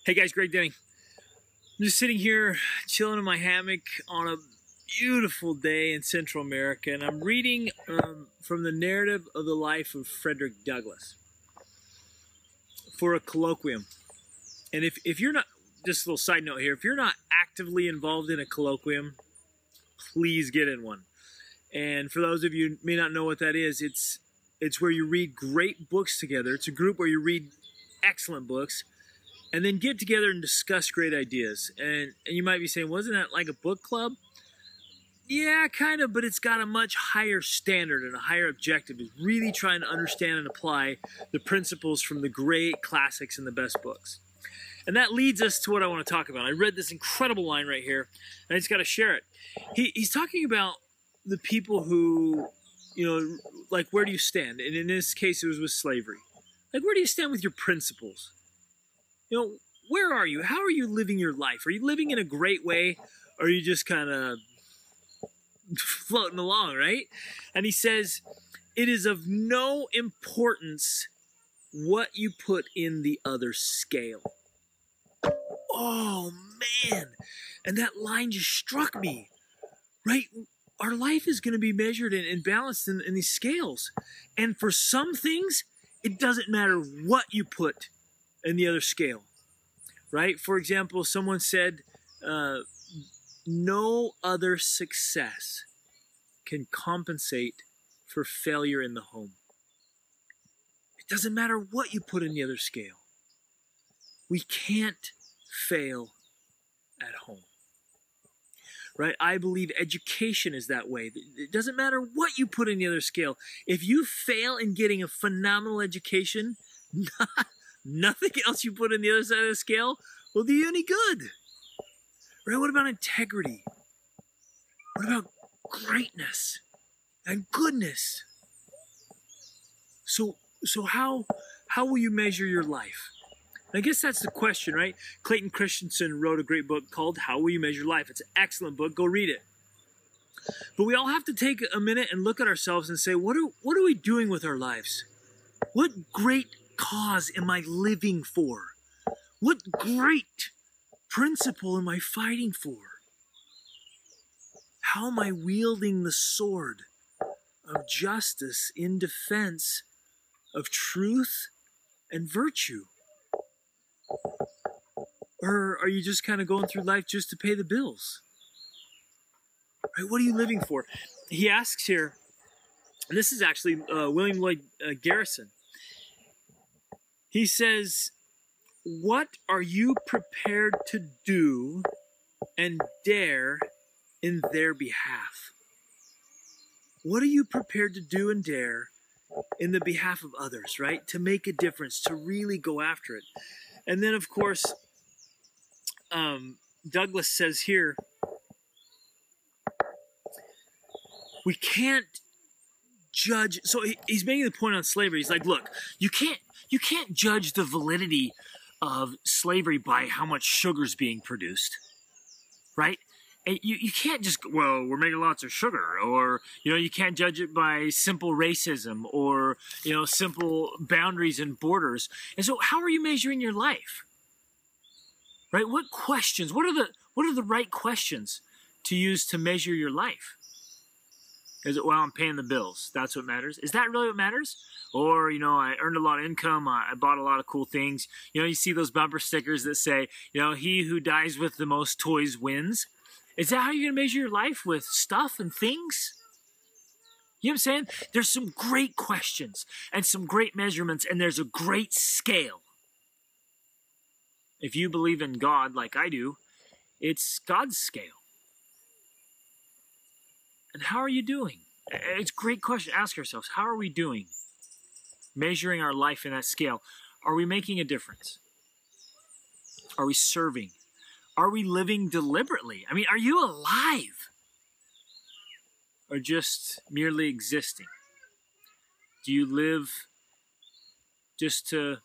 Hey guys, Greg Denny. I'm just sitting here chilling in my hammock on a beautiful day in Central America, and I'm reading from the narrative of the life of Frederick Douglass for a colloquium. And if you're not, just a little side note here, if you're not actively involved in a colloquium, please get in one. And for those of you who may not know what that is, it's where you read great books together. It's a group where you read excellent books and then get together and discuss great ideas. And you might be saying, wasn't that like a book club? Yeah, kind of, but it's got a much higher standard and a higher objective. It's really trying to understand and apply the principles from the great classics and the best books. And that leads us to what I want to talk about. I read this incredible line right here, and I just got to share it. He's talking about the people who, like, where do you stand? And in this case, it was with slavery. Like, where do you stand with your principles? Where are you? How are you living your life? Are you living in a great way? Or are you just kind of floating along, right? And he says, it is of no importance what you put in the other scale. Oh, man. And that line just struck me, right? Our life is going to be measured and balanced in these scales. And for some things, it doesn't matter what you put in the other scale, right? For example, someone said, no other success can compensate for failure in the home. It doesn't matter what you put in the other scale. We can't fail at home, right? I believe education is that way. It doesn't matter what you put in the other scale. If you fail in getting a phenomenal education, nothing else you put in the other side of the scale will do you any good. Right? What about integrity? What about greatness and goodness? So how will you measure your life? I guess that's the question, right? Clayton Christensen wrote a great book called How Will You Measure Life? It's an excellent book. Go read it. But we all have to take a minute and look at ourselves and say, what are we doing with our lives? What great cause am I living for? What great principle am I fighting for? How am I wielding the sword of justice in defense of truth and virtue? Or are you just kind of going through life just to pay the bills? Right? What are you living for? He asks here, and this is actually William Lloyd Garrison. He says, what are you prepared to do and dare in their behalf? What are you prepared to do and dare in the behalf of others, right? To make a difference, to really go after it. And then, of course, Douglas says here, we can't judge. So he's making the point on slavery. He's like, look, you can't judge the validity of slavery by how much sugar's being produced, right? And you can't just, well, we're making lots of sugar, or, you can't judge it by simple racism or, simple boundaries and borders. And so how are you measuring your life? Right? What questions, what are the right questions to use to measure your life? Is it, well, I'm paying the bills, that's what matters? Is that really what matters? Or, I earned a lot of income, I bought a lot of cool things. You see those bumper stickers that say, he who dies with the most toys wins. Is that how you're going to measure your life, with stuff and things? You know what I'm saying? There's some great questions and some great measurements, and there's a great scale. If you believe in God like I do, it's God's scale. And how are you doing? It's a great question to ask ourselves. How are we doing? Measuring our life in that scale. Are we making a difference? Are we serving? Are we living deliberately? I mean, are you alive? Or just merely existing? Do you live just to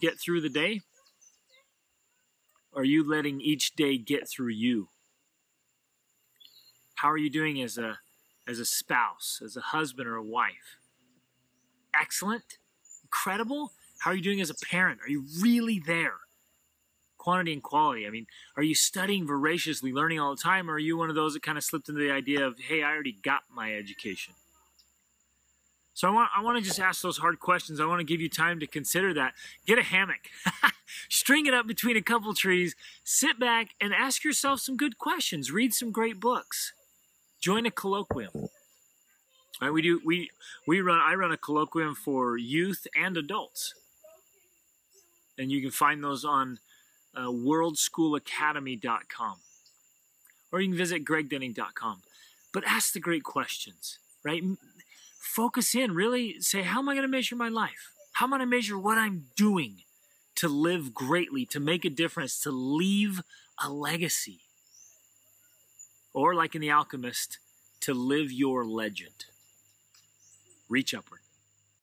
get through the day? Are you letting each day get through you? How are you doing as a spouse, as a husband or a wife? Excellent? Incredible? How are you doing as a parent? Are you really there? quantity and quality. I mean, are you studying voraciously, learning all the time, or are you one of those that kind of slipped into the idea of, hey, I already got my education? So I want to just ask those hard questions. I want to give you time to consider that. Get a hammock, string it up between a couple trees, sit back and ask yourself some good questions. Read some great books. Join a colloquium. Right, I run a colloquium for youth and adults. And you can find those on worldschoolacademy.com. Or you can visit gregdenning.com. But ask the great questions, right? Focus in, really say, how am I going to measure my life? How am I going to measure what I'm doing to live greatly, to make a difference, to leave a legacy? Or like in The Alchemist, to live your legend. Reach upward.